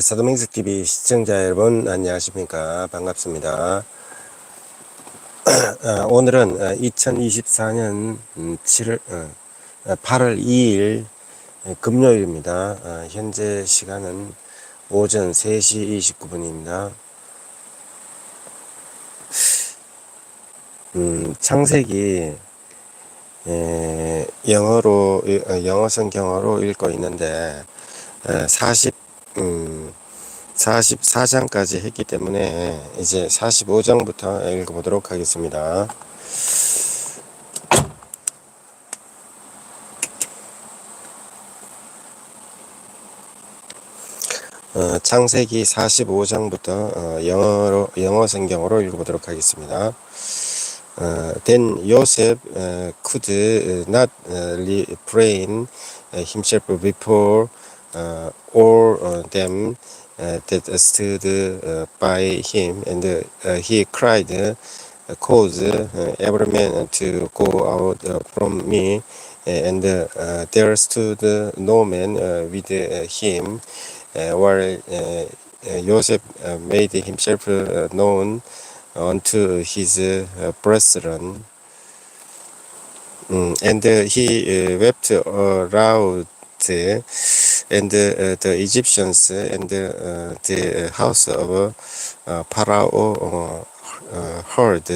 사도맹스 TV 시청자 여러분 안녕하십니까. 반갑습니다. 오늘은 2024년 8월 2일 금요일입니다. 현재 시간은 오전 3시 29분입니다. 창세기 영어 성경어로 읽고 있는데 44장까지 했기 때문에 이제 45장부터 읽어보도록 하겠습니다. 창세기 45장부터 영어 성경으로 읽어보도록 하겠습니다. Then Joseph could not refrain himself before all them that stood by him, and he cried, cause every man to go out from me. And there stood no man with him, while Joseph made himself known unto his brethren. And he wept aloud, and the Egyptians and the house of Pharaoh heard.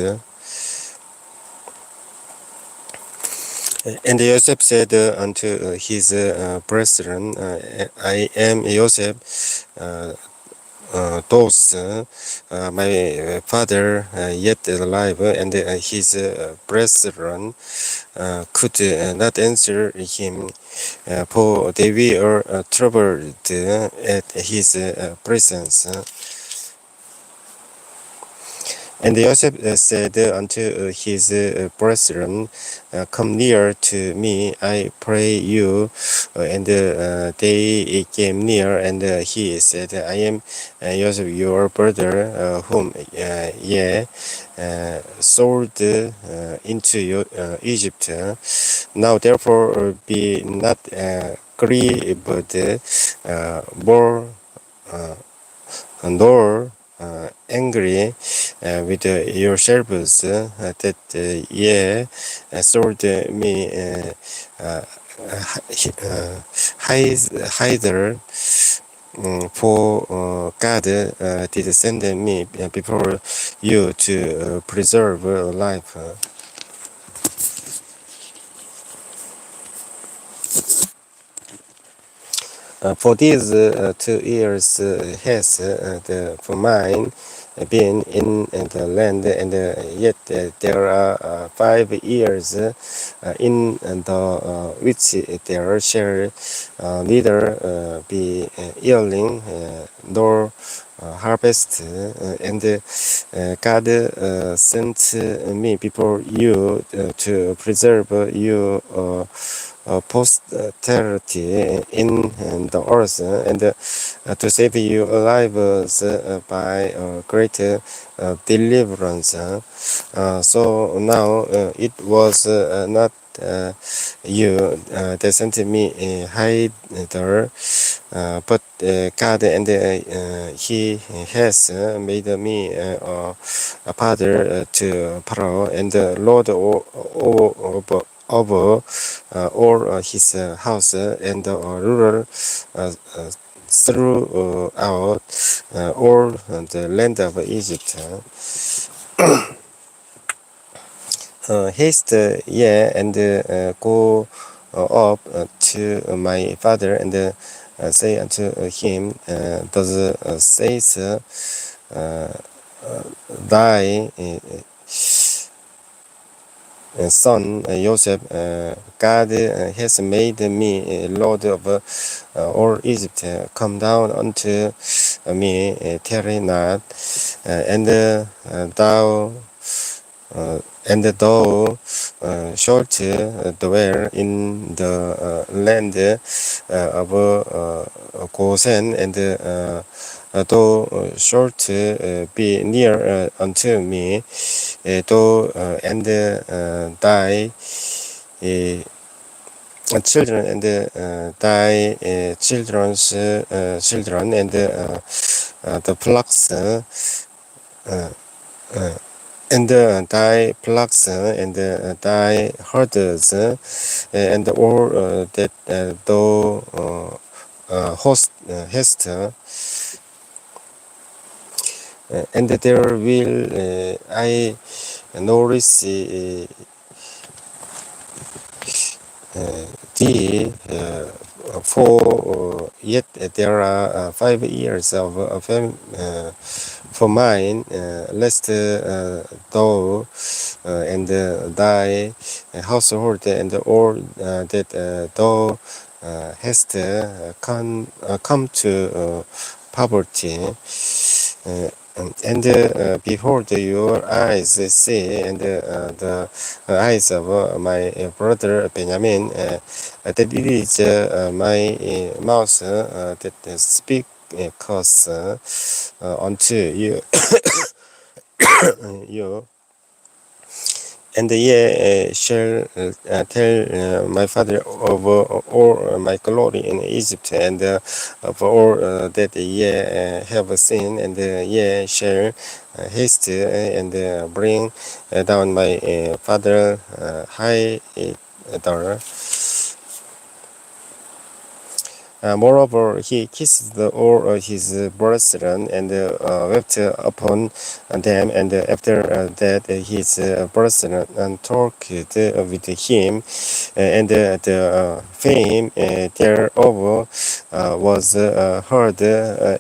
And Joseph said unto his brethren, I am Joseph, those my father yet alive. And his brethren could not answer him, for they were troubled at his presence. And Joseph said unto his brethren, come near to me, I pray you. And they came near, and he said, I am Joseph your brother, whom ye sold into Egypt. Now therefore be not grieved, nor angry with yourselves that ye sold me hither, for God did send me before you to preserve life. For these 2 years has the famine been in the land, and yet there are 5 years in the which there shall neither be yielding nor harvest. And God sent me before you to preserve you posterity in the earth, and to save you lives by great deliverance. So now it was not you that sent me hither, but God, and he has made me a father to Pharaoh, and Lord over all his house, and ruler throughout all the land of Egypt. Haste ye, and go up to my father, and say unto him, thus says thy son Joseph, God has made me Lord of all Egypt. Come down unto me, tarry not, and thou shalt dwell in the land of Goshen, and thou shalt be near unto me, and thy children and thy children's children and the flocks uh, uh, and thy flocks and thy herders and all that thou hast and there will I nourish thee for yet there are 5 years of for mine, lest thou and thy household and all that thou hast come to poverty. And behold, your eyes see, and the eyes of my brother Benjamin, that it is my mouth that speak cause unto you, you. And ye shall tell my father of all my glory in Egypt, and of all that ye have seen, and ye shall haste and bring down my father high daughter. Moreover, he kissed all his brethren and wept upon them, and after that his brethren talked with him, and the fame thereof was heard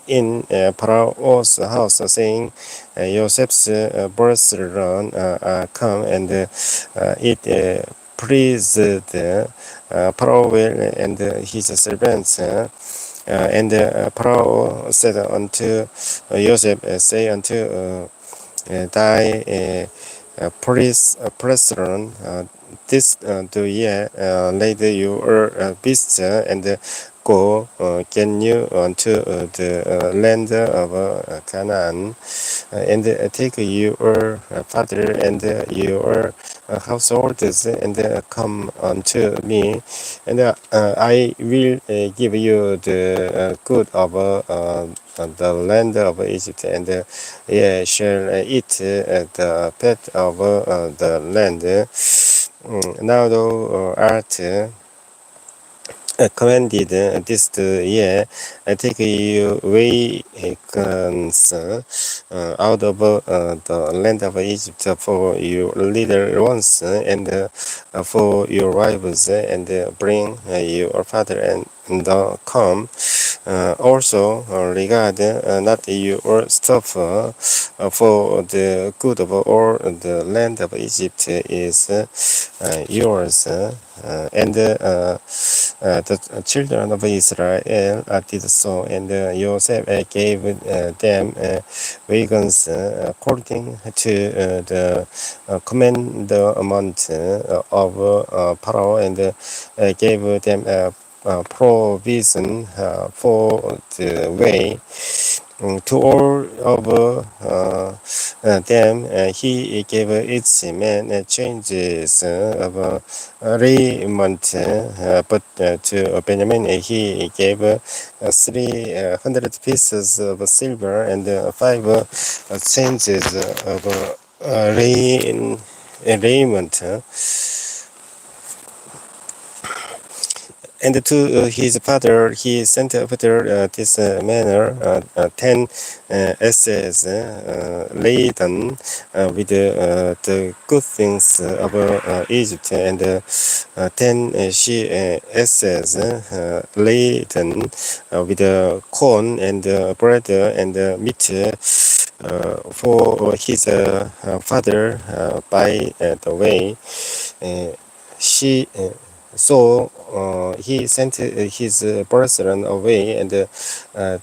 in Pharaoh's house, saying, Joseph's brethren are come, and it pleased Pharaoh and his servants. And Pharaoh said unto Joseph, say unto thy brethren, this do ye lay your beasts and go, can you unto the land of Canaan, and take your father and your households and come unto me, and I will give you the good of the land of Egypt, and ye shall eat the fat of the land. Now thou art commanded this year, take you wagons out of the land of Egypt for your little ones and for your wives, and bring your father and come. Also regard not your stuff, for the good of all the land of Egypt is yours. And the children of Israel did so, and Joseph gave them wagons according to the commandment of Pharaoh, and gave them provision for the way. To all of them, he gave each man changes of raiment, but to Benjamin he gave 300 pieces of silver and 5 changes of raiment. And to his father he sent after this manner 10 asses laden with the good things of Egypt, and 10 she asses laden with corn and bread and meat for his father by the way. She So he sent his brethren away, and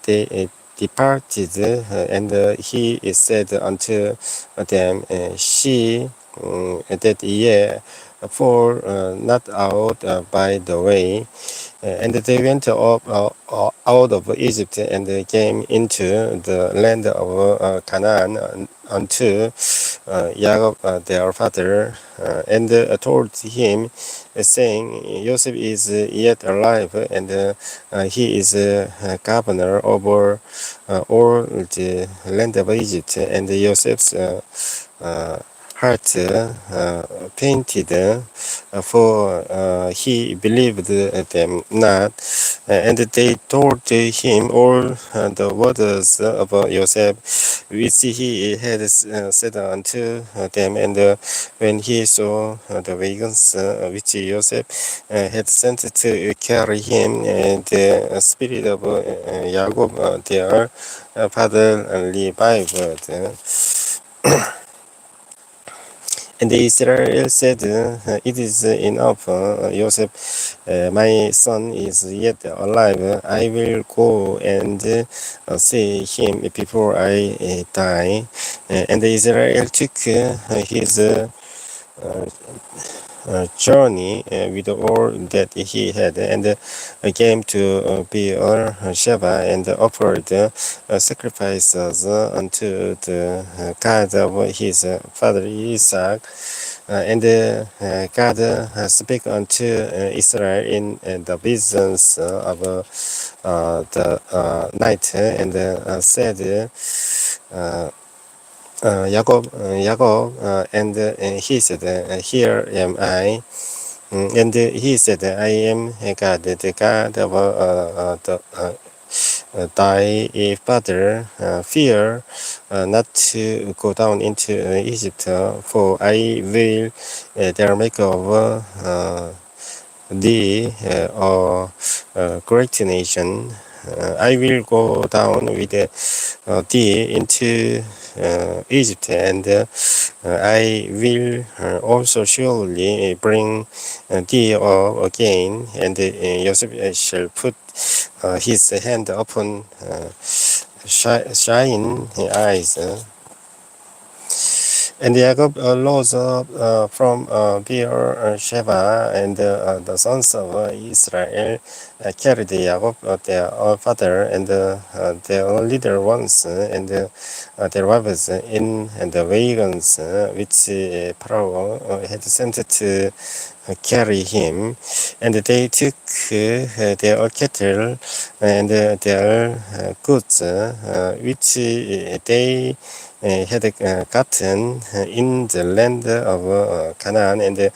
they departed, and he said unto them, She that year, for not out by the way. And they went up out of Egypt and they came into the land of Canaan unto Jacob their father, and told him, saying, Joseph is yet alive, and he is governor over all the land of Egypt. And Joseph's uh, heart painted, for he believed them not, and they told him all the words about Joseph, which he had said unto them. And when he saw the wagons which Joseph had sent to carry him, the spirit of Jacob their father revived. And Israel said, It is enough, Joseph, my son is yet alive. I will go and see him before I die. And Israel took his journey with all that he had, and came to Beer Sheba, and offered sacrifices unto the God of his father Isaac. And God spake unto Israel in the visions of the night, and said, Jacob, and he said, Here am I. And he said, I am God, the God of thy father. Fear not to go down into Egypt, for I will there make over thee a great nation. I will go down with thee into Egypt, and I will also surely bring thee up again. And Joseph shall put his hand upon shine eyes. And Jacob rose up from Beer Sheba, and the sons of Israel carried Jacob their father, and their little ones, and their wives in the wagons which Pharaoh had sent to carry him. And they took their cattle and their goods which they had gotten in the land of Canaan, and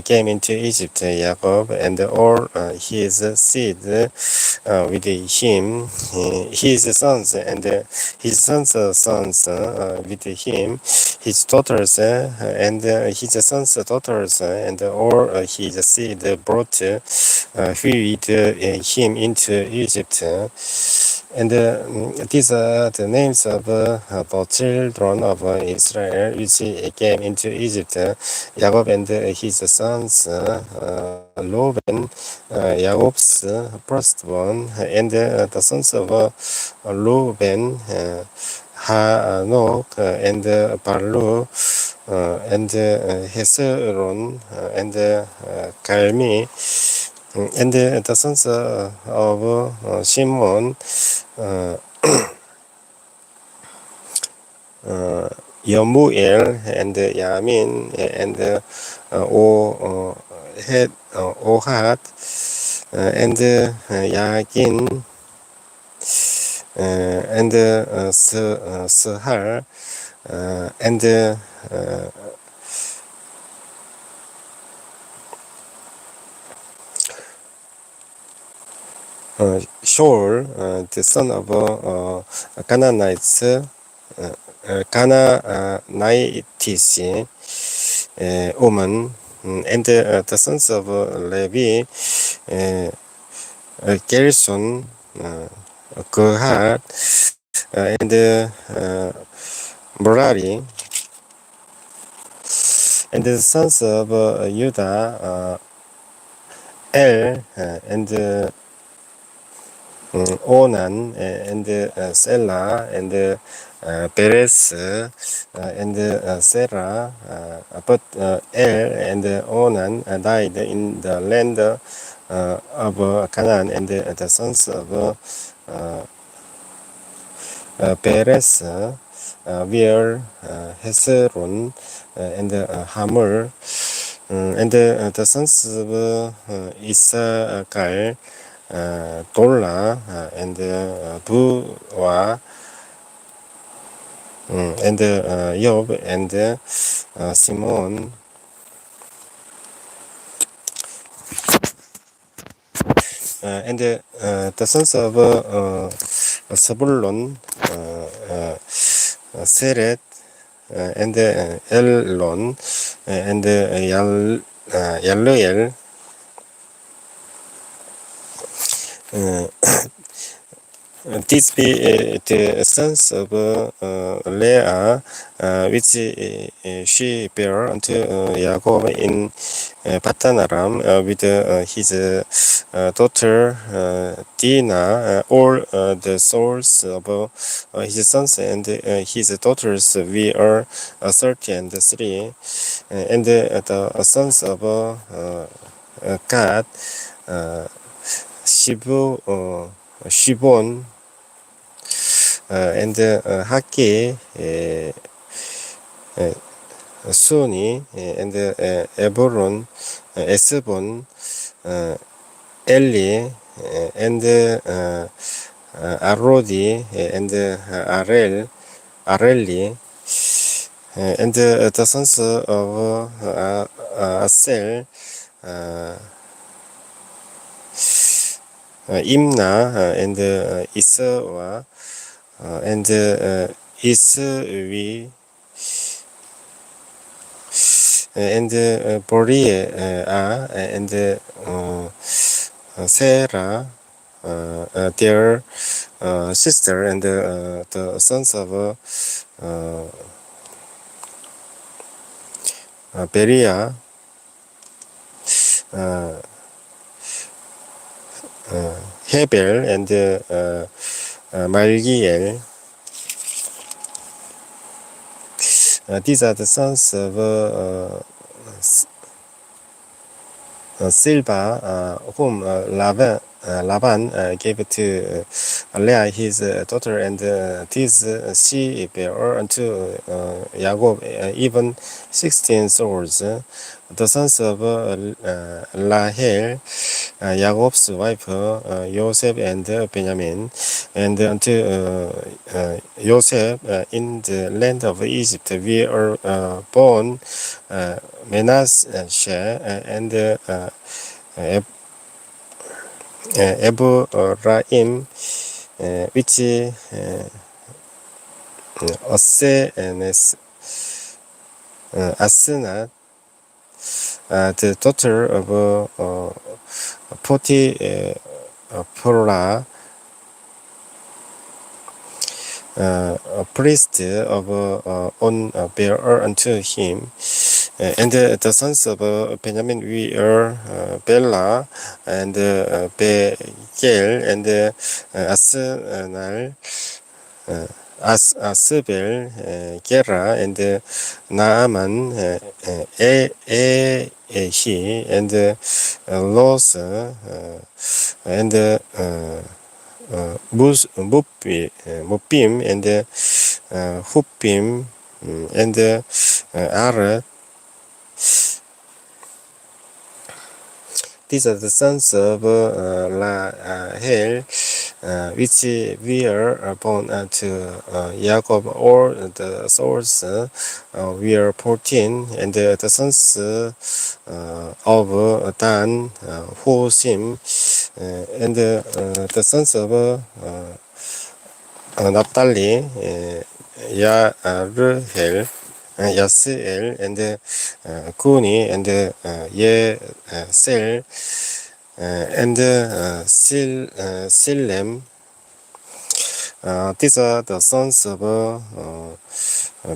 came into Egypt. Jacob and all his seed with him, his sons and his sons' sons with him, his daughters and his sons' daughters, and all his seed brought with him into Egypt. And these are the names of the children of Israel which came into Egypt. Jacob and his sons, Reuben, Jacob's firstborn, and the sons of Reuben, Hanok, and Palu, and Hezron, and Carmi, and the sons of Shimon, uh, Yemuel, and Yamin, and Ohad, and Yakin, and Sahar, and Shaul, the son of Canaanites, Canaanites woman, and the sons of Levi, uh, Gerson, Kohat, and Merari, and the sons of Judah, El, and Onan and Sela and Perez and Sarah, but El and Onan died in the land of Canaan, and the sons of Perez were Hezron and Hamor, and the sons of Issachar, Tola, and Buwa, and Job, and Simon, and the sons of Zebulun, Seret, and Elon, and Yaluel, these be the sons of Leah, which she bare unto Jacob in Patan Aram with his daughter Dinah. All the souls of his sons and his daughters were 30 and 3, and the sons of Gad, Shibon, and Haki, Suni, and Eboron, Esbon, Eli, and Arodi, and Areli, and the sons of Asel, Imna, and Isawa, and Iswi, and Boria, and Sarah, their sister, and the sons of Beria, Hebel, and Malgiel. These are the sons of Silva, whom Laban gave to Leah his daughter, and this she bare unto Jacob even 16 swords. The sons of Rahel, Jacob's wife, Joseph and Benjamin, and unto Joseph in the land of Egypt were born Manasseh and Ephraim, which Ose and Asenat, the daughter of Potiphera, a priest of On bare unto him. And the sons of Benjamin were Bela and Begel and Asnal, Asbel, Gera, and Naaman, Ehi, and Los, and Mupim, and Hupim, and Arad. These are the sons of Rahel, which were born to Jacob. All the souls were 14, and the sons of Dan, Husim, and the sons of Naphtali, Yaruhel, Yaseel, and Kuni, and Yesel, and Silem. These are the sons of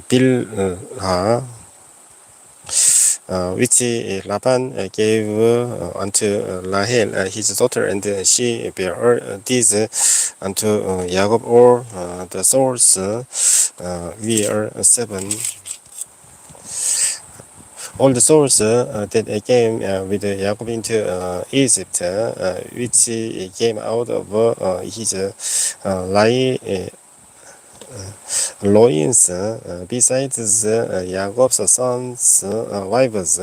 Bilhah, which Laban gave unto Rahel his daughter, and she bare these unto Jacob. Or the souls were seven. All the souls that came with Jacob into Egypt, which came out of his loins, besides Jacob's sons' wives,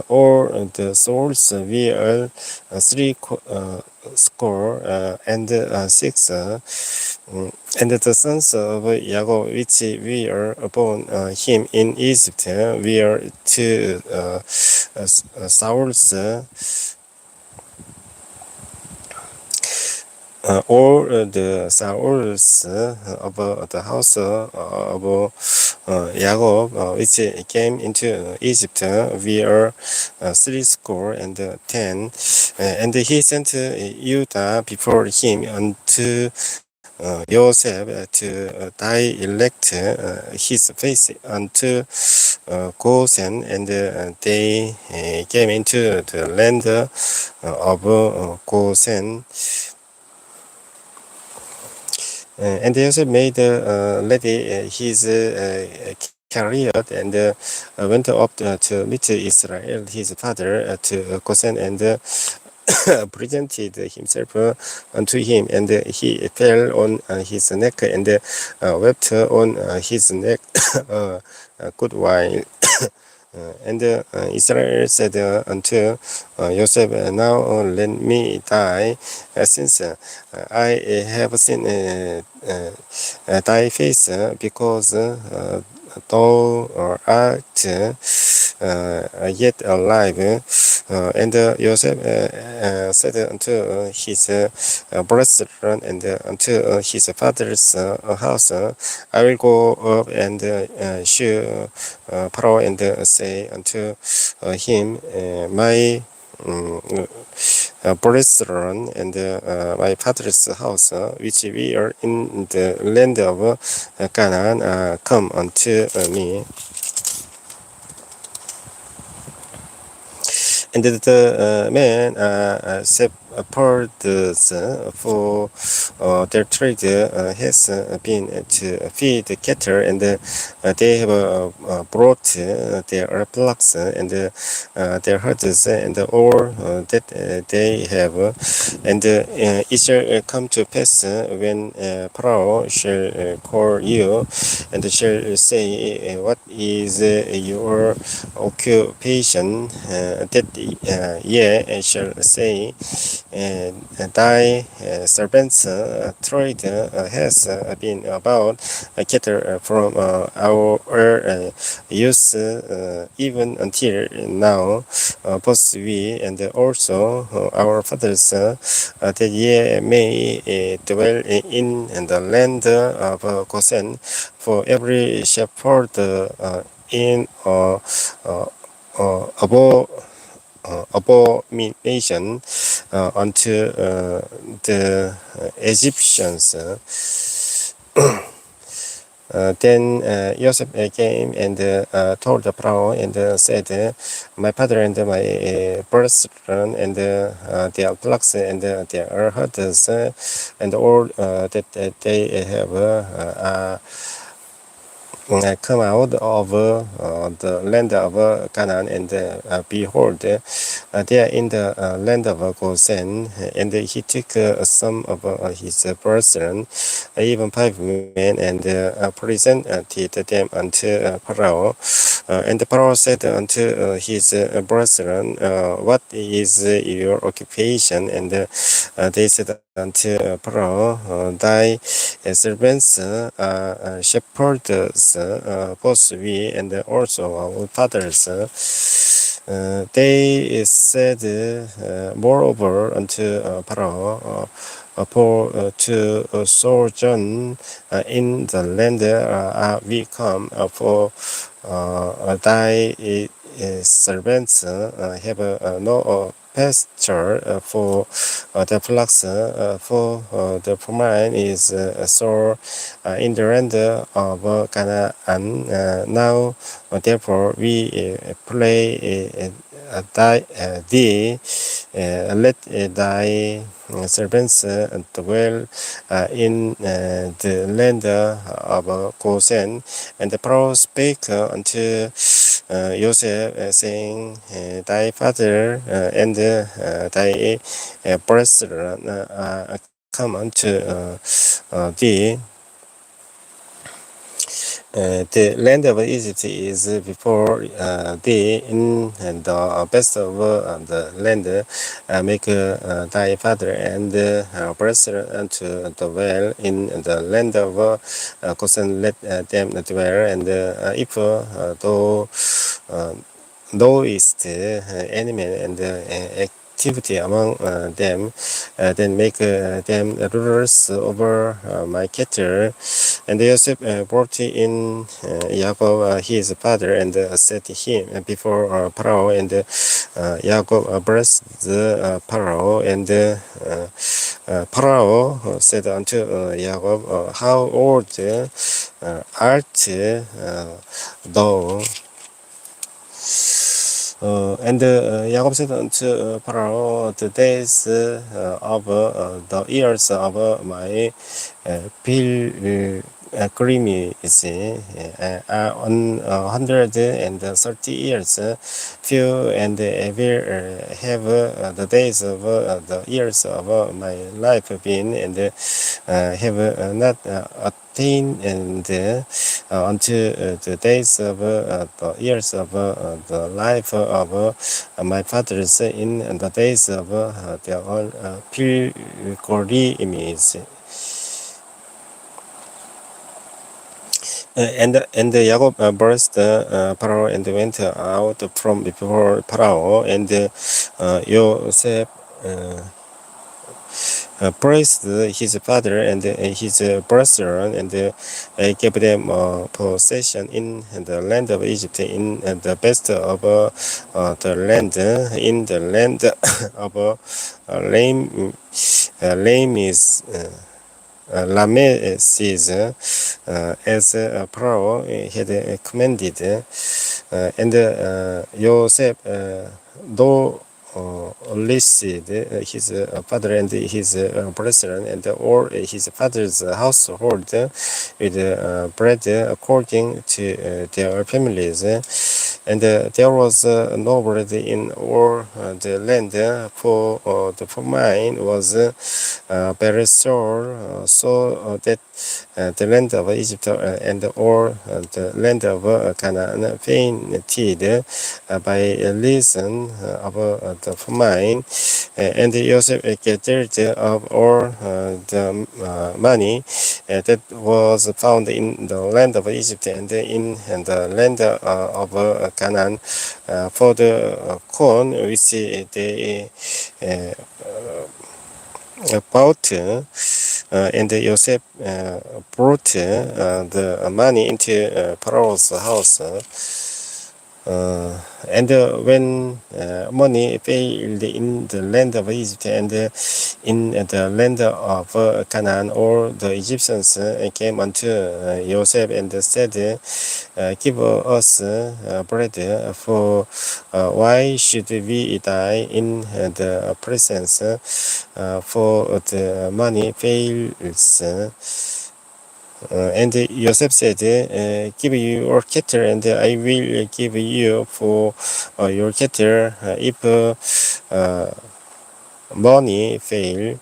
all the souls were score and six. And the sons of Jacob, which were upon him in Egypt, were two Saul's. All the Saul's of the house of Jacob, which came into Egypt, were threescore and 10, and he sent Judah before him unto Joseph to elect his face unto Goshen, and they came into the land of Goshen. And Joseph made ready his chariot, and went up to meet Israel his father to Goshen, and presented himself unto him, and he fell on his neck, and wept on his neck a good while. And Israel said unto Joseph, Now let me die, since I have seen thy face, because thou art yet alive. And Joseph said unto his brethren and unto his father's house, I will go up and shew Pharaoh, and say unto him, my brethren and my father's house, which we are in the land of Canaan, come unto me. And the men shepherds, for their trade has been to feed the cattle, and they have brought their flocks and their herds and all that they have. And it shall come to pass when Pharaoh shall call you, and shall say, What is your occupation? That ye shall say, thy servants' trade has been about cattle from our youth even until now, both we and also our fathers, that ye may dwell in the land of Goshen, for every shepherd in abomination unto the Egyptians. Then Joseph came and told the Pharaoh, and said, My father and my brethren and their flocks and their herds and all that they have come out of the land of Canaan, and behold, they are in the land of Goshen. And he took some of his brethren, even 5 men, and presented them unto Pharaoh. And the Pharaoh said unto his brethren, What is your occupation? And they said unto Pharaoh, Thy servants are shepherds, both we and also our fathers. They said moreover unto Pharaoh, for to sojourn in the land we come, for thy servants have no pasture for the flocks. For the famine is sore in the land of Canaan. Now, therefore, we pray thee, let thy servants dwell in the land of Goshen. And the Pharaoh spake unto Joseph, saying, Thy father and thy brethren come unto thee. The land of Egypt is before thee in the best of the land. Make thy father and brethren unto dwell in the land of Goshen. Let them dwell, and if uh, thou is the enemy and activity among them, then make them rulers over my cattle. And Joseph brought in Jacob his father and set him before Pharaoh, and Jacob blessed Pharaoh, and Pharaoh said unto Jacob, How old art thou? And Jacob said unto Pharaoh, The days of the years of my pilgrimage are 130 years. Few and ever have the days of the years of my life been, and have not attained and unto the days of the years of the life of my fathers in the days of their pilgrimage. And Jacob blessed Pharaoh and went out from before Pharaoh, and Joseph praised his father and his brethren, and gave them possession in the land of Egypt, in the best of the land, in the land of Lame Lameses, as Pharaoh had commanded. And Joseph, though listed his father and his brethren and all his father's household with bread according to their families. And there was no bread in all the land, for the famine was very sore, so that the land of Egypt and all the land of Canaan fainted by reason of the famine. And Joseph gathered of all the money that was found in the land of Egypt and in the land of Canaan, for the corn which they bought. And Joseph brought the money into Pharaoh's house. And when money failed in the land of Egypt and in the land of Canaan, all the Egyptians came unto Joseph and said, Give us bread, for why should we die in the presence? For the money fails. And Joseph said, Give you your cattle, and I will give you for your cattle. If money fail,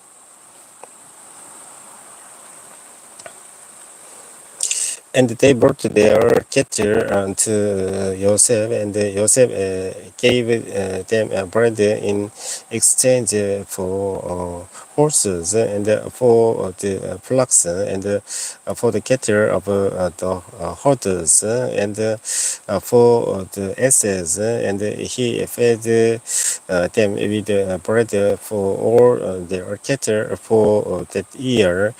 and they brought their cattle unto Joseph, and Joseph gave them bread in exchange for horses, and for the flocks, and for the cattle of the herders, and for the asses, and he fed them with bread for all their cattle for that year.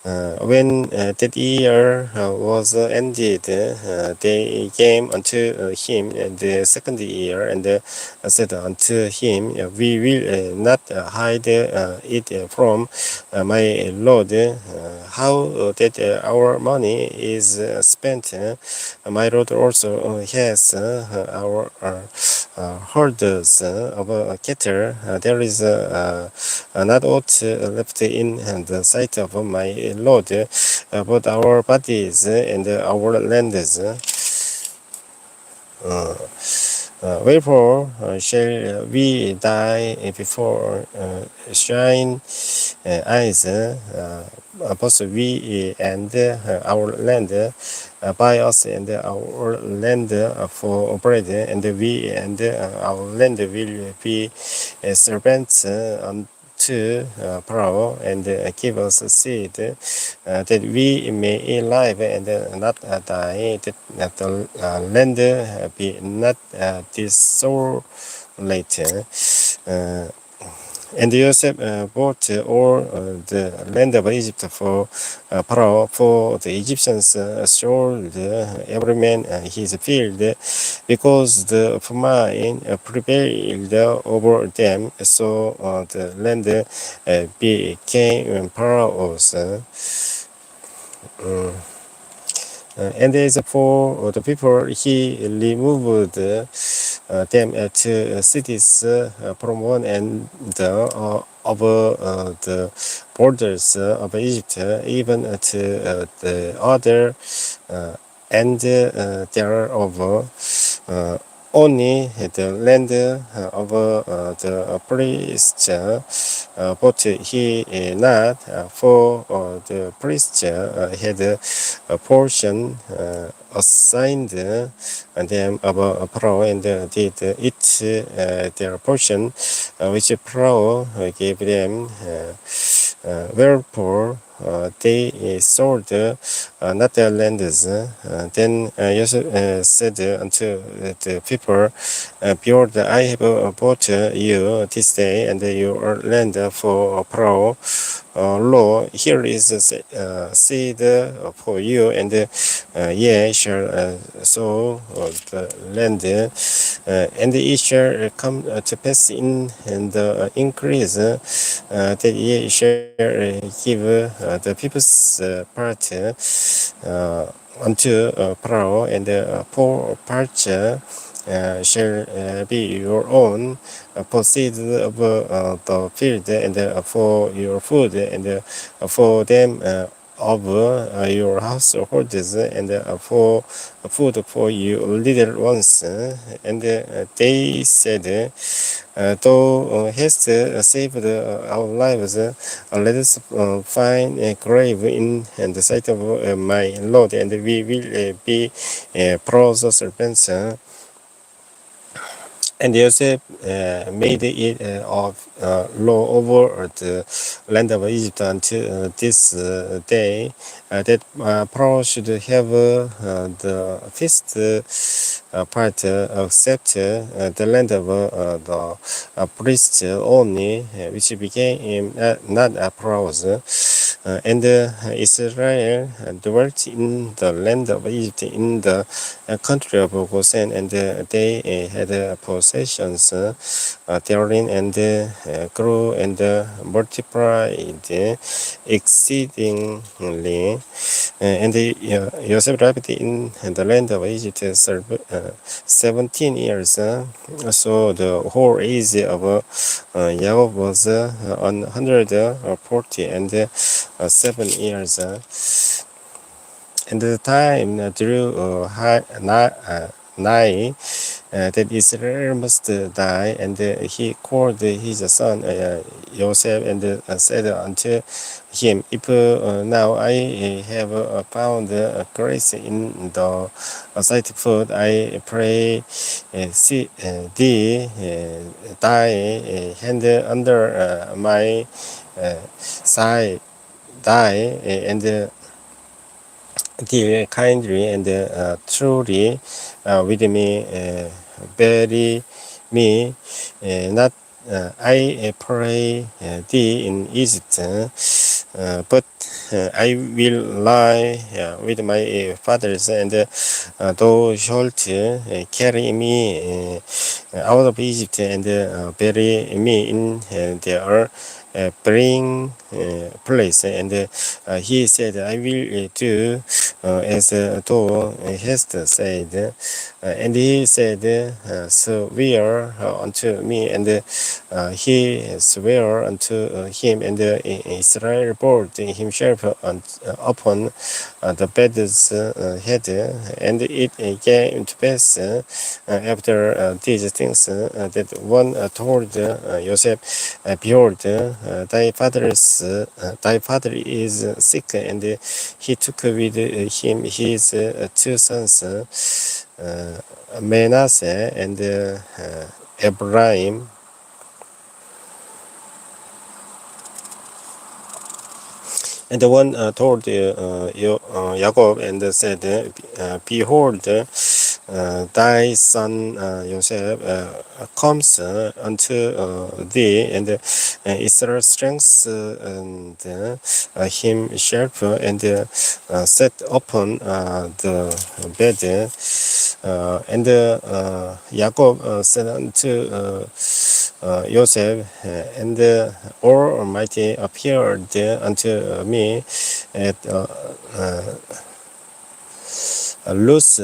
When that year was ended, they came unto him the second year and said unto him, We will not hide it from my Lord, how that our money is spent. My Lord also has our herders of cattle. There is not aught left in the sight of my Lord, but our bodies and our lands. Uh, Wherefore shall we die before shine eyes, both we and our land, buy us and our land for bread, and we and our land will be servants unto Pharaoh, and give us seed, that we may live and not die, that the land be not desolate. Uh, and Joseph bought all the land of Egypt for Pharaoh, for the Egyptians sold every man his field, because the famine prevailed over them. So the land became Pharaoh's. And as for the people, he removed them to cities from one end of the borders of Egypt, even to the other end thereof. Uh, Only the land of the priests but he not, for the priests had a portion assigned them of Pharaoh, and did eat their portion which Pharaoh gave them. Wherefore they sold not their lands. Then Joseph said unto the people, Behold, I have bought you this day and your land for Pharaoh. Lo, here is seed for you, and ye shall sow the land, and it shall come to pass in the increase that ye shall give the people's part unto Pharaoh, and the poor part shall be your own, proceeds of the field, and for your food, and for them of your households, and for food for your little ones. And they said, Thou hast saved our lives. Let us find a grave in the sight of my Lord, and we will be Pharaoh's servants. And Joseph made it of law over the land of Egypt until this day, that Pharaoh should have the fifth part, except the land of the priests only, which became not Pharaoh's. And Israel dwelt in the land of Egypt, in the country of Goshen, and they had possessions therein, and grew and multiplied exceedingly. And Joseph lived in the land of Egypt 17 years. So the whole age of Jacob was 140 and 7 years. And the time drew nigh that Israel must die, and he called his son Joseph, and said unto him, If now I have found grace in the sight of God, I pray see thee thy hand under my side, die, and deal kindly and truly with me, bury me, not I pray thee in Egypt, but I will lie with my fathers, and thou shalt carry me out of Egypt, and bury me in their burying place. And he said, I will do as thou hast said. And he said, swear unto me. And he swore unto him, and Israel brought himself upon the bed's head. And it came to pass after these things that one told Joseph, behold, thy father is sick. And he took with him his two sons, Manasseh and Ephraim. And the one told Jacob and said, behold, thy son Joseph comes unto thee, and Israel strengthened himself, and sat upon the bed. And Jacob said unto Joseph, and Almighty appeared unto me at Luz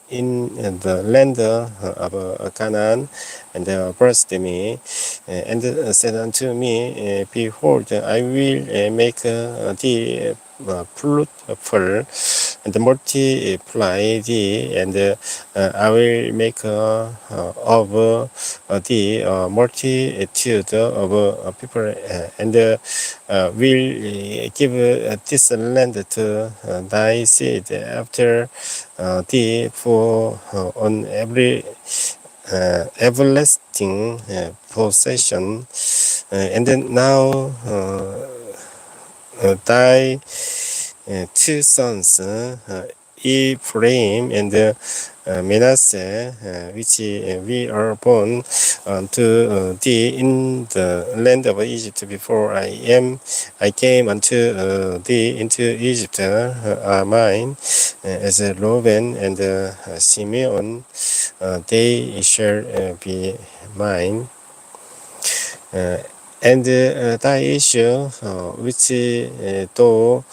in the land of Canaan, and blessed me, and said unto me, behold, I will make thee fruitful, and multiply thee, and I will make of thee a multitude of people, and will give this land to thy seed after thee for on every everlasting possession. And then now thy two sons, Ephraim and Manasseh, which we are born unto thee in the land of Egypt before I came unto thee into Egypt, are mine, as Reuben and Simeon, they shall be mine. Uh, and thy issue, which thou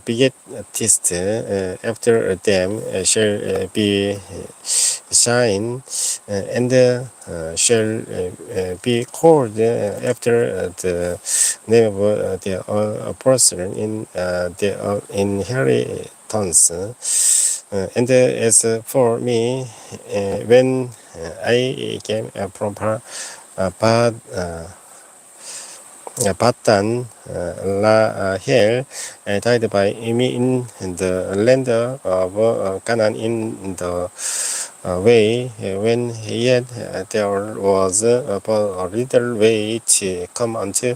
begettest after them, shall be sign, and shall be called after the name of the person in the inheritance. And as for me, when I came from Pad, Patan, Rahel died by me in the land of Canaan in the way, when yet there was a little way to come unto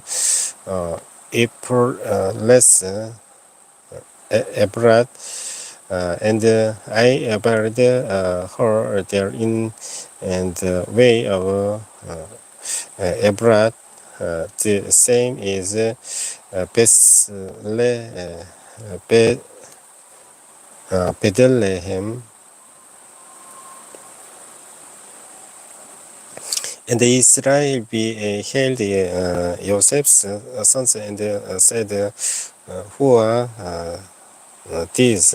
Ephesus, Ephrat, and I buried her there in the way of Ephrat. The same is Bethlehem. And Israel beheld Joseph's sons, and said, who are these?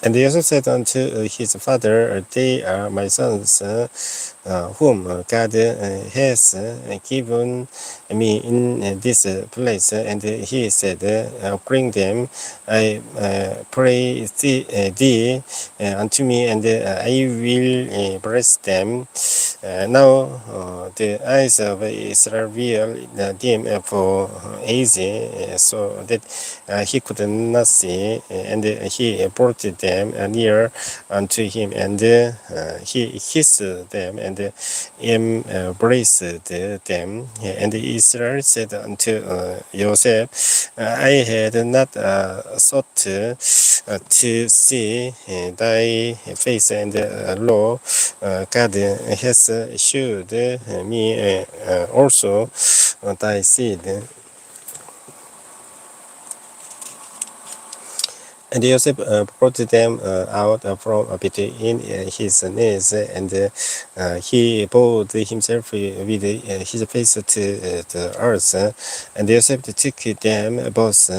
And Joseph said unto his father, they are my sons, whom God has given me in this place. And he said, bring them, I pray thee unto me, and I will bless them. Now the eyes of Israel were dim for easy, so that he could not see, and he brought them near unto him, and he kissed them and embraced them. And Israel said unto Joseph, I had not sought to see thy face, and lo, God has shewed me also thy seed. And Joseph brought them out from between his knees, and he bowed himself with his face to the earth. And Joseph took them both,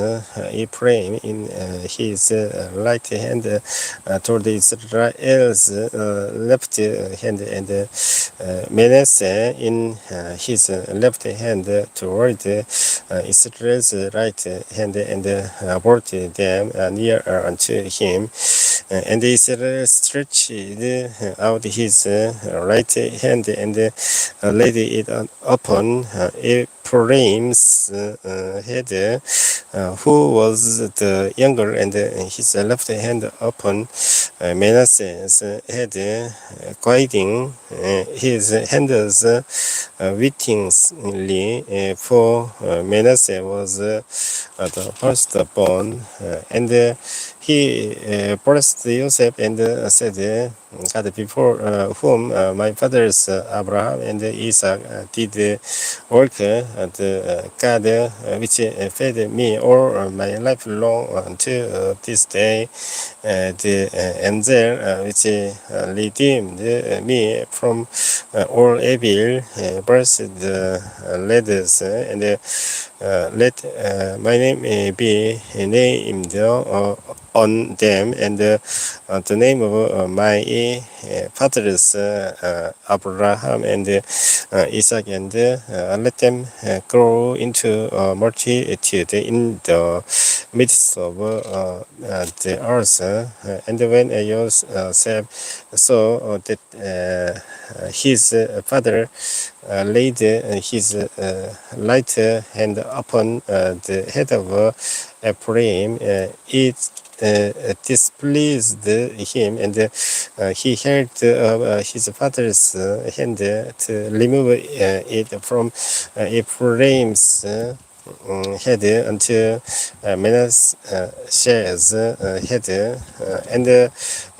Ephraim in his right hand toward Israel's left hand, and Manasseh in his left hand toward Israel's right hand, and brought them near unto him. And Israel stretched out his right hand and laid it upon Ephraim's head, who was the younger, and his left hand upon Manasseh's head, guiding his hands wittingly, for Manasseh was the firstborn, and he blessed Joseph and said, God, before whom my fathers Abraham and Isaac did work, the God which fed me all my life long until this day, the angel which redeemed me from all evil, blessed the ladders, and let my name be named on them, and the name of my fathers Abraham and Isaac, and let them grow into a multitude in the midst of the earth. And when Joseph saw that his father laid his right hand upon the head of Ephraim, it displeased him, and he held his father's hand to remove it from Ephraim's head until Manasseh's head. And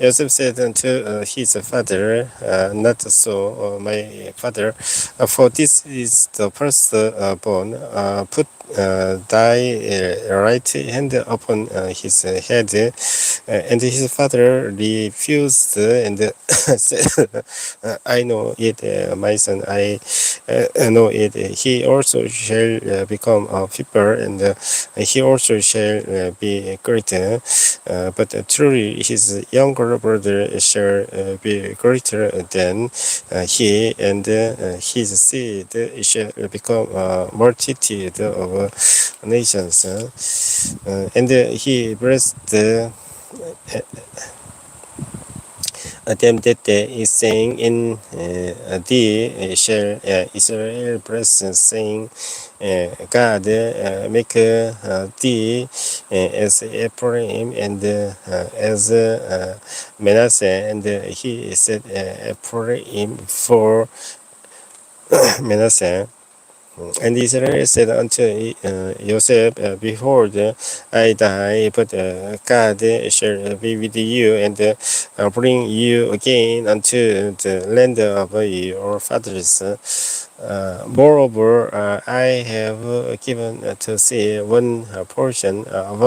Joseph said unto his father, Not so, my father, for this is the firstborn. Put thy right hand upon his head. And his father refused and said, I know it, my son, I know it. He also shall become a people, and he also shall be greater. But truly his younger brother shall be greater than he, and his seed shall become a multitude of nations. And he blessed them that is saying, In thee shall Israel bless, saying, God make thee as Ephraim and as Manasseh. And he said Ephraim for Manasseh. And Israel said unto Joseph, Behold, I die, but God shall be with you, and bring you again unto the land of your fathers. Moreover, I have given to see one portion of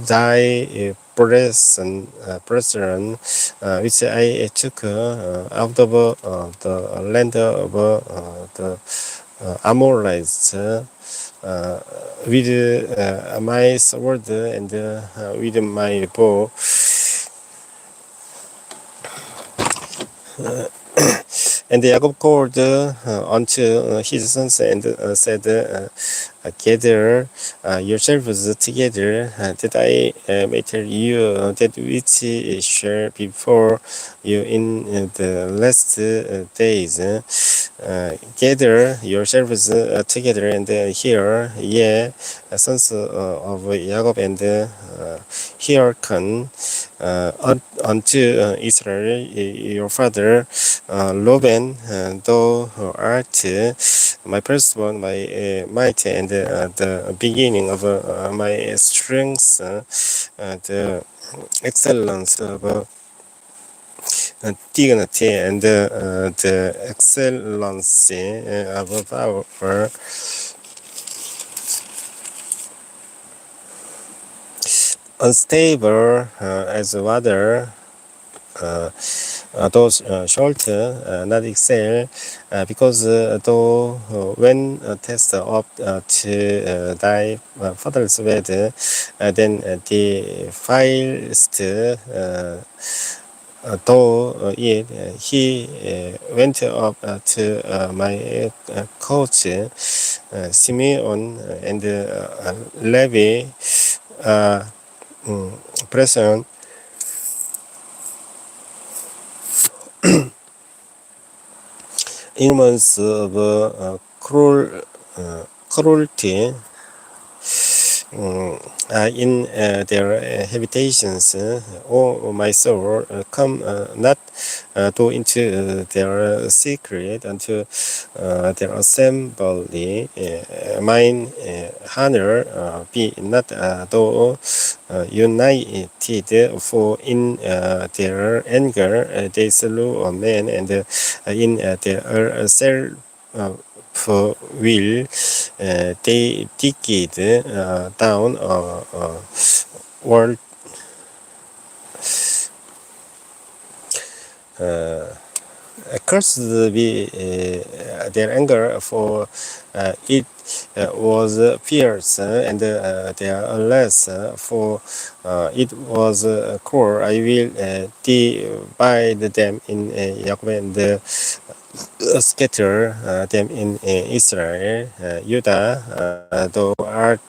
thy brethren, which I took out of the land of the Amorites, with my sword and with my bow. And Jacob called unto his sons and said, Gather yourselves together, that I may tell you that which shall befall you in the last days. Gather yourselves together and hear, ye sons of Jacob, and hearken unto Israel your father. Reuben, thou art my firstborn, my might, and the beginning of my strength, the excellence of dignity and the excellency of our unstable as water. Uh, those short not excel because though when test up to thy father's bed then the first though it he went up to my coach Simeon and Levi uh, present elements of cruelty in their habitations. O my soul, come not to into their secret unto their assembly. Mine honor be not though united, for in their anger they slew a man, and in their self will they digged down world cursed be their anger, for it was fierce, and their less, for it was cruel. I will divide them in Jacob and scatter them in Israel. Judah, thou art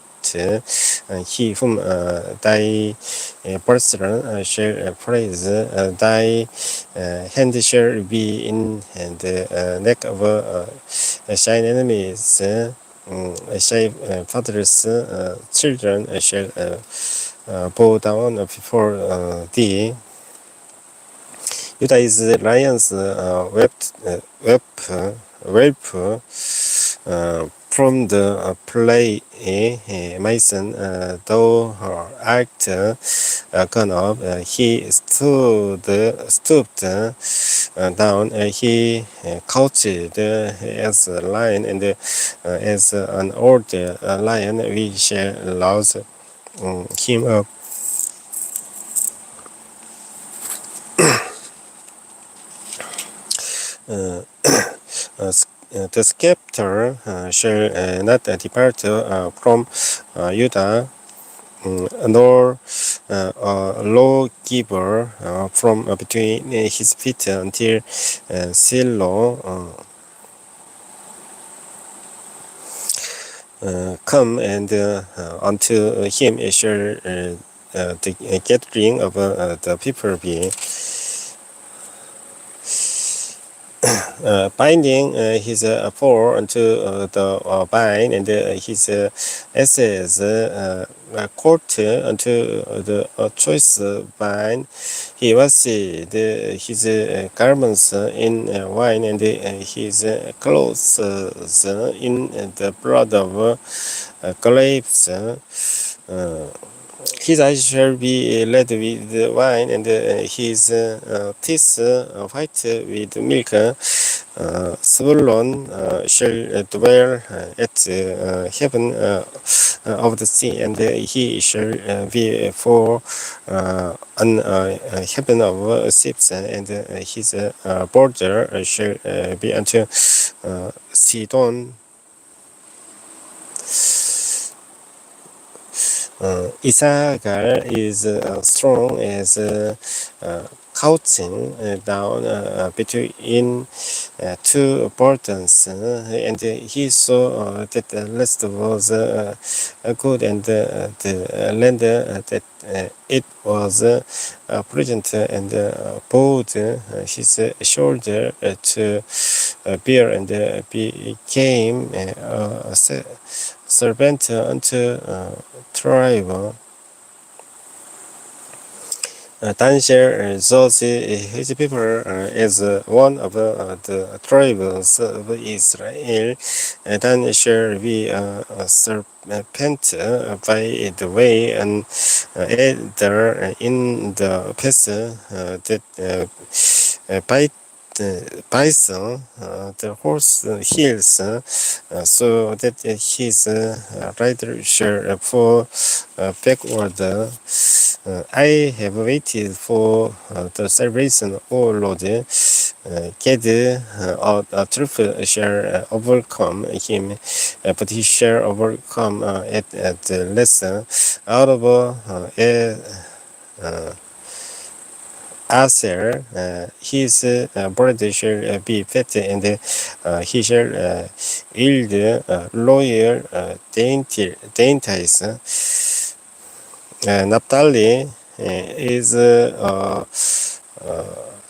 he whom thy person shall praise. Thy hand shall be in the neck of thine enemies. Thy father's children shall bow down before thee. Judah is lion's whelp from the play Mason, thou art gone up. He stooped down. He couched as a lion, and as an old lion we shall rouse him up. The scepter shall not depart from Judah, nor a lawgiver from between his feet until Shiloh come, and unto him shall the gathering of the people be. Binding his foal unto the vine, and his asses court unto the choice vine. He washed his garments in wine, and his clothes in the blood of grapes. His eyes shall be red with wine, and his teeth white with milk. Swollen shall dwell at heaven of the sea, and he shall be for on heaven of ships, and his border shall be unto Sidon. Issachar is strong as couching down between two burdens, and he saw that the rest was good, and the land that it was pleasant, and bowed his shoulder to bear, and became a servant unto tribe. Dan shall exalt his people as one of the tribes of Israel. Dan shall be a serpent by the way, and either in the path that by Bison, the horse heels so that his rider shall fall backward. I have waited for the salvation, O Lord. Get a truth shall overcome him, but he shall overcome at the lesson out of Aser, his brother shall be fat, and he shall yield loyal dainties. Naphtali is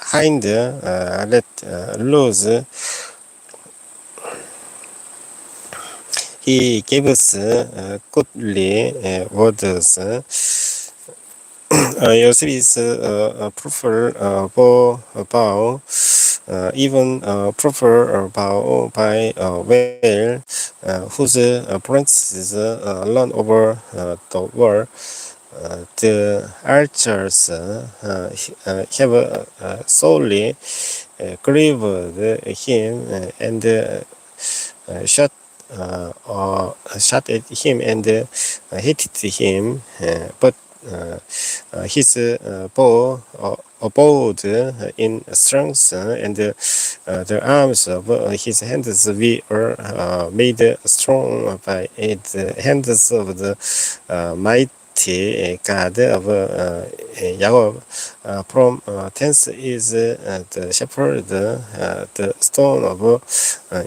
hind let loose. He gives goodly words. Yosef is prefer bow, even prefer bow by whale, whose branches run over the world. The archers have solely grieved him and shot shot at him and hated him, but his bow abode in strength, and the arms of his hands were made strong by the hands of the mighty God of Jacob. From thence is the shepherd, the stone of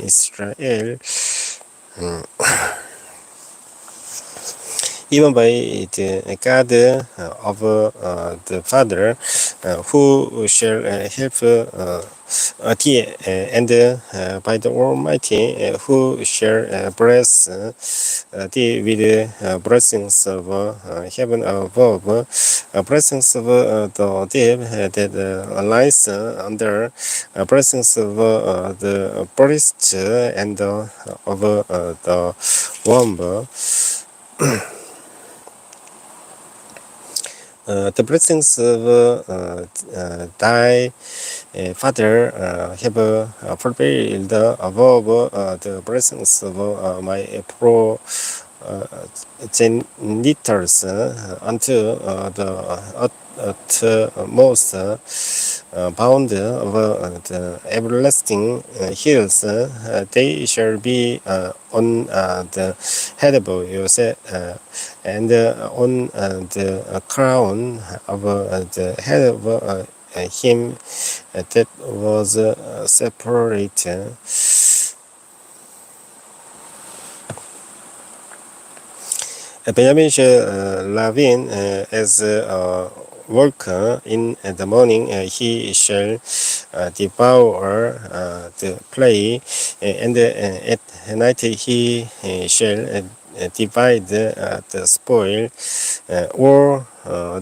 Israel. Even by the God of the Father, who shall help thee, and by the Almighty, who shall bless thee with blessings of heaven above, blessings of the deep that lies under, blessings of the breast and of the womb. The blessings of thy Father have fulfilled above the blessings of my progenitors unto the utmost bound of the everlasting hills. They shall be on the head of Joseph and on the crown of the head of him that was separated. Benjamin shall Lavin as a worker in the morning, he shall devour the prey, and at night he shall divide the spoil.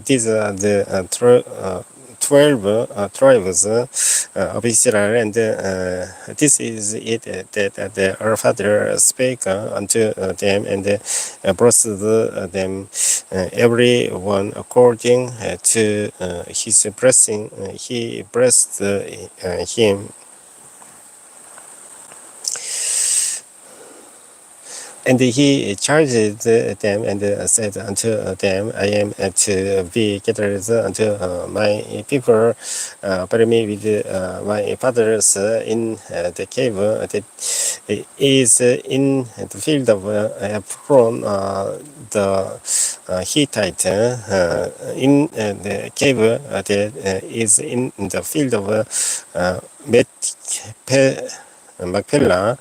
These are the 12 tribes of Israel, and this is it that our father spake unto them, and blessed them every one according to his blessing. He blessed him. And he charged them and said unto them, I am to be gathered unto my people. Bury me with my fathers in the cave that is in the field of Ephron the Hittite, in the cave that is in the field of Machpelah,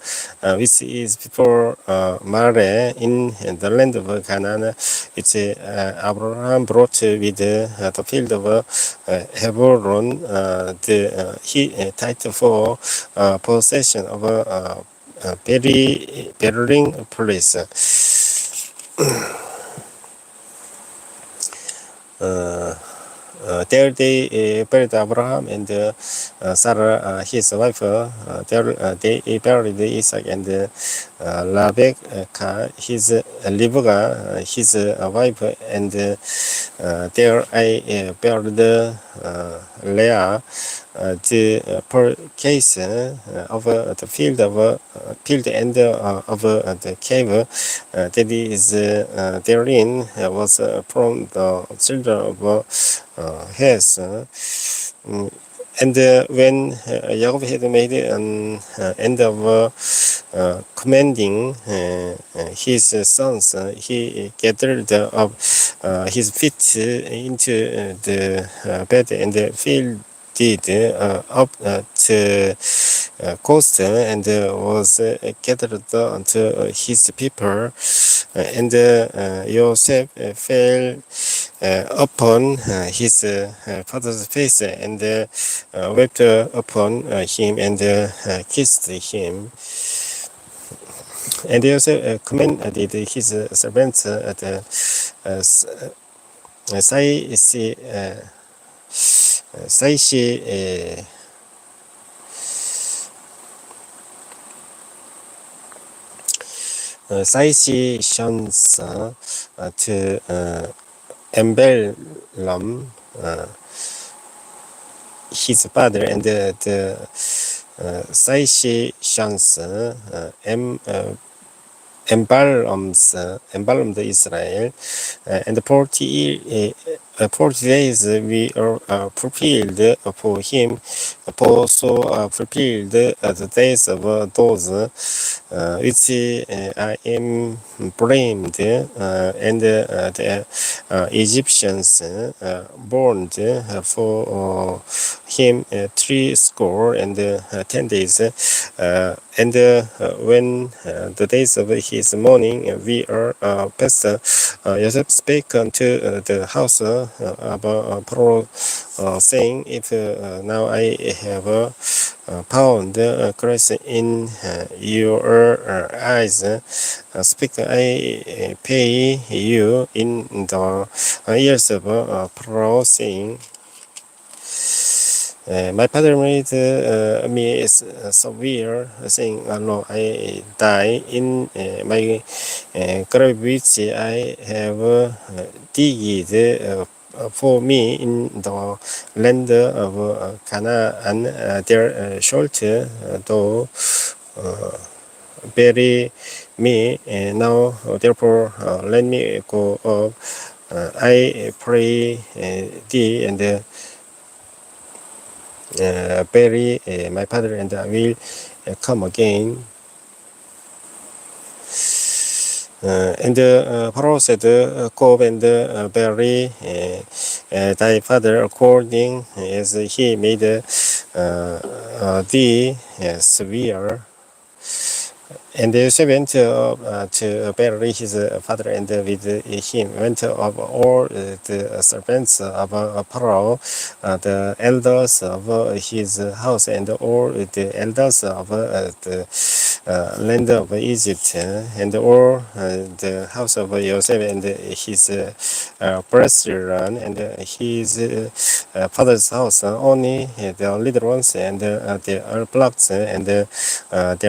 which is before Mare in the land of Canaan, which Abraham brought with the field of Hebron, the Hittite for possession of burying place. There they buried Abraham and Sarah, his wife. There they buried Isaac and Rebekah, his Rivka, his wife, and there I buried Leah. the per case of the field end of the cave that is therein was from the children of Hes. Mm, and when Jacob had made an end of commanding his sons, he gathered up his feet into the bed and filled it up to coast and was gathered unto his people. And Joseph fell upon his father's face and wept upon him and kissed him. And Joseph commanded his servants at Saishi Saishans to embalm his father, and the Saishans embalmed Israel, and 40 days we are prepared for him, also prepared the days of those which I am blamed, and the Egyptians burned for him 10 days. And when the days of his mourning we are past, Joseph spake unto the house of Pharaoh, saying, If now I have found grace in your eyes, speak I pay you in the ears of Pharaoh, saying, my father made me severe, saying, No, I die in my grave which I have digged for me in the land of Canaan. There shelter, though bury me now. Therefore, let me go up. I pray thee, and bury my father, and I will come again. And Pharaoh said, Go and bury thy father according as he made thee severe. And Joseph went to bury his father, and with him went of all the servants of Pharaoh, the elders of his house, and all the elders of the land of Egypt, and all the house of Joseph, and his brethren, and his father's house. Only the little ones and their flocks and their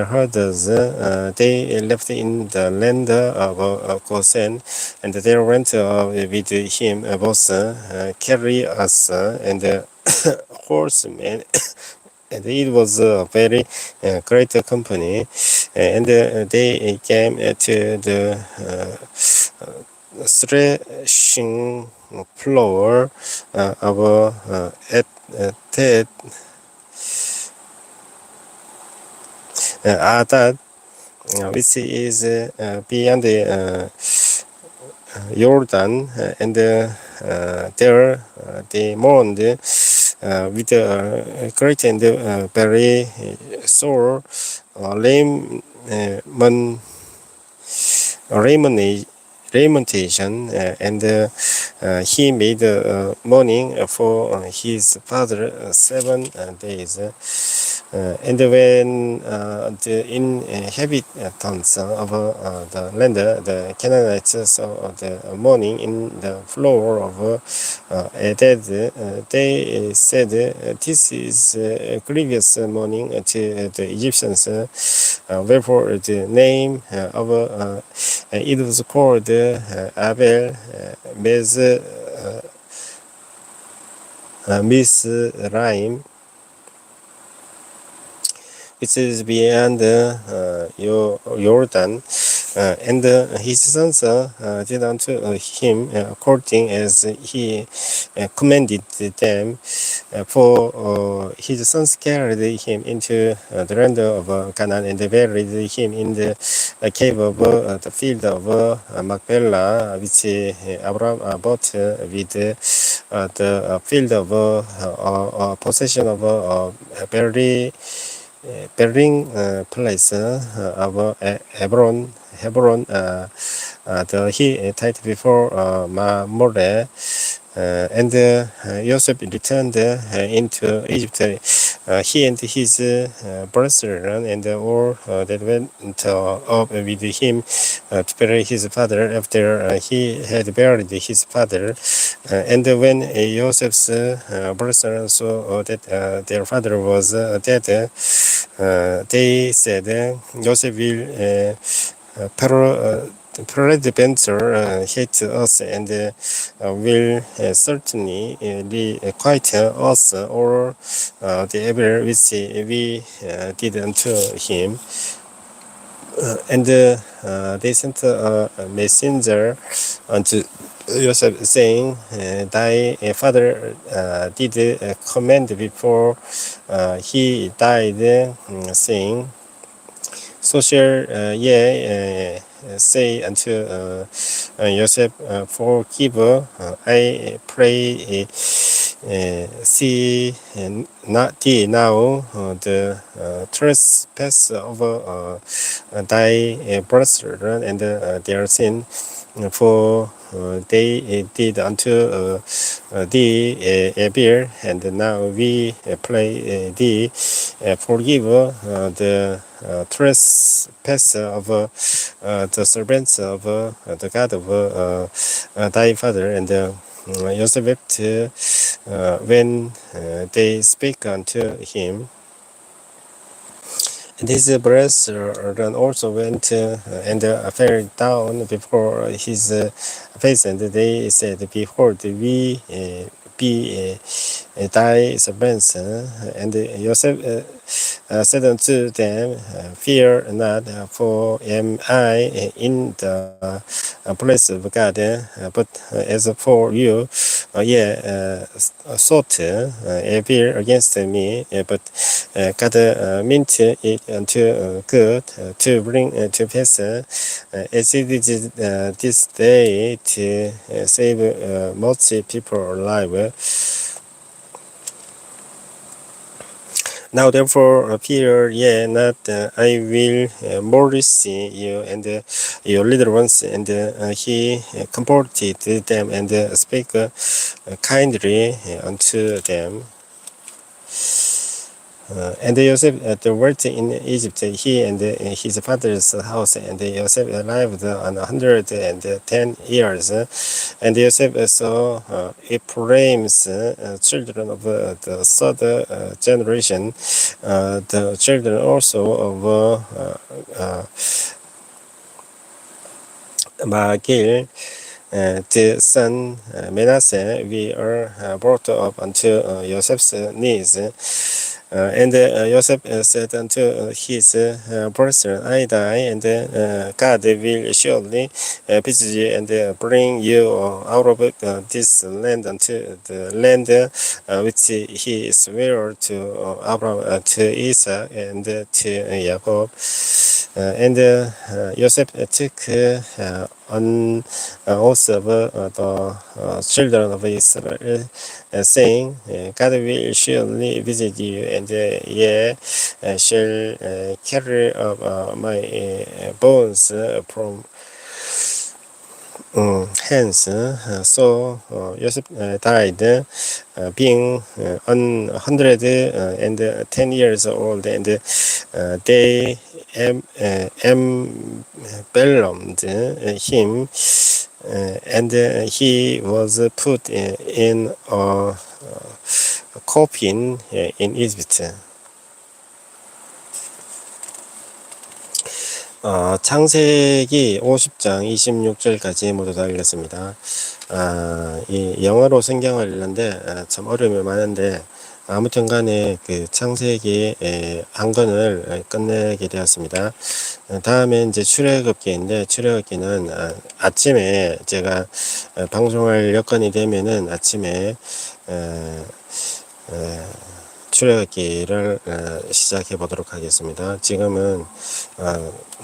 herders, they left in the land of Goshen, and there went with him both carriers and horsemen. And it was a very great company, and they came to the threshing floor of Tet Atad, which is beyond the Jordan, and there they mourned with a great and very sore lamentation, and he made mourning for his father 7 days. And when the inhabitants of the land, the Canaanites, saw the mourning in the floor of Edad, they said, This is grievous mourning to the Egyptians. Wherefore the name of it was called Abel Mizraim, which is beyond Jordan. And his sons did unto him according as he commanded them. For his sons carried him into the land of Canaan and buried him in the cave of the field of Machpelah, which Abraham bought with the field of possession of burying place of Hebron, the he tied before Mamre. And Joseph returned into Egypt, he and his brethren, and all that went up with him to bury his father after he had buried his father. And when Joseph's brethren saw that their father was dead, they said, Joseph will peradventure hate us and will certainly requite us or the evil which we did unto him. And they sent a messenger unto Joseph, saying, Thy father did command before he died, saying, So shall ye say unto Joseph, Forgive, I pray see not thee now the trespass of thy brethren and their sin, for they did unto thee evil, and now we pray thee forgive the trespass of the servants of the God of thy father. And Joseph wept when they spake unto him. And his brethren also went and fell down before his face, and they said, Behold, we be thy servants. And Joseph said unto them, Fear not, for am I in the place of God? But as for you, sought evil against me, but God meant it unto good, to bring to pass as it is this day, to save much people alive. Now therefore fear ye not, I will mercy you and your little ones. And he comforted them and spake kindly unto them. And Joseph dwelt in Egypt, he and his father's house. And Joseph lived 110 years. And Joseph saw Ephraim's children of the third generation, the children also of Machir, the son Manasseh, we are brought up unto Joseph's knees. And Joseph said unto his brethren, I die, and God will surely visit you and bring you out of this land unto the land which he swore to Abraham, to Isaac, and to Jacob. And Joseph took on oath of the children of Israel, saying, God will surely visit you, and ye shall carry up my bones from hence. So Joseph died, being 110 years old, and they embalmed him, and he was put in a coffin in Egypt. 창세기 50장 26절까지 모두 다 읽었습니다. 이 영어로 성경을 읽는데 참 어려움이 많은데 아무튼 간에 그 창세기 한 권을 끝내게 되었습니다. 다음에 이제 출애굽기인데, 출애굽기는 아침에 제가 방송할 여건이 되면은 아침에 출애굽기를 시작해 보도록 하겠습니다. 지금은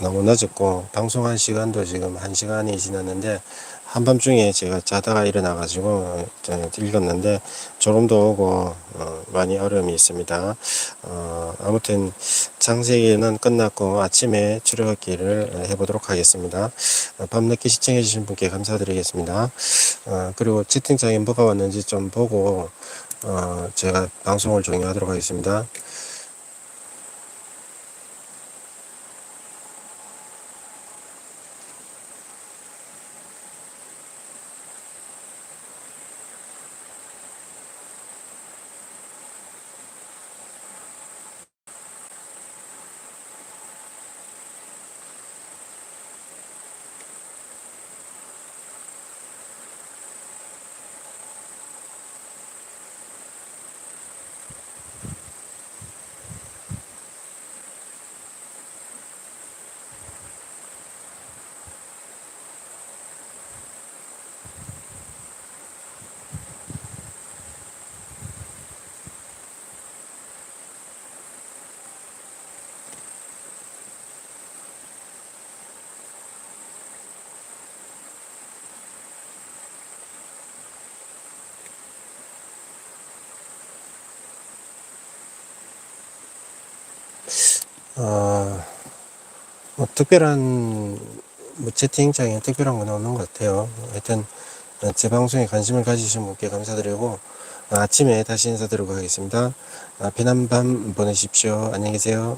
너무 늦었고 방송한 시간도 지금 1시간이 지났는데, 한밤중에 제가 자다가 일어나 가지고 읽었는데 졸음도 오고 많이 어려움이 있습니다. 아무튼 창세기는 끝났고 아침에 출애굽기를 해보도록 하겠습니다. 밤늦게 시청해 주신 분께 감사드리겠습니다. 그리고 채팅창에 뭐가 왔는지 좀 보고 제가 방송을 종료하도록 하겠습니다. 뭐 특별한 채팅창에 특별한 건 없는 것 같아요. 하여튼 제 방송에 관심을 가지신 분께 감사드리고 아침에 다시 인사드리고 하겠습니다. 편한 밤 보내십시오. 안녕히 계세요.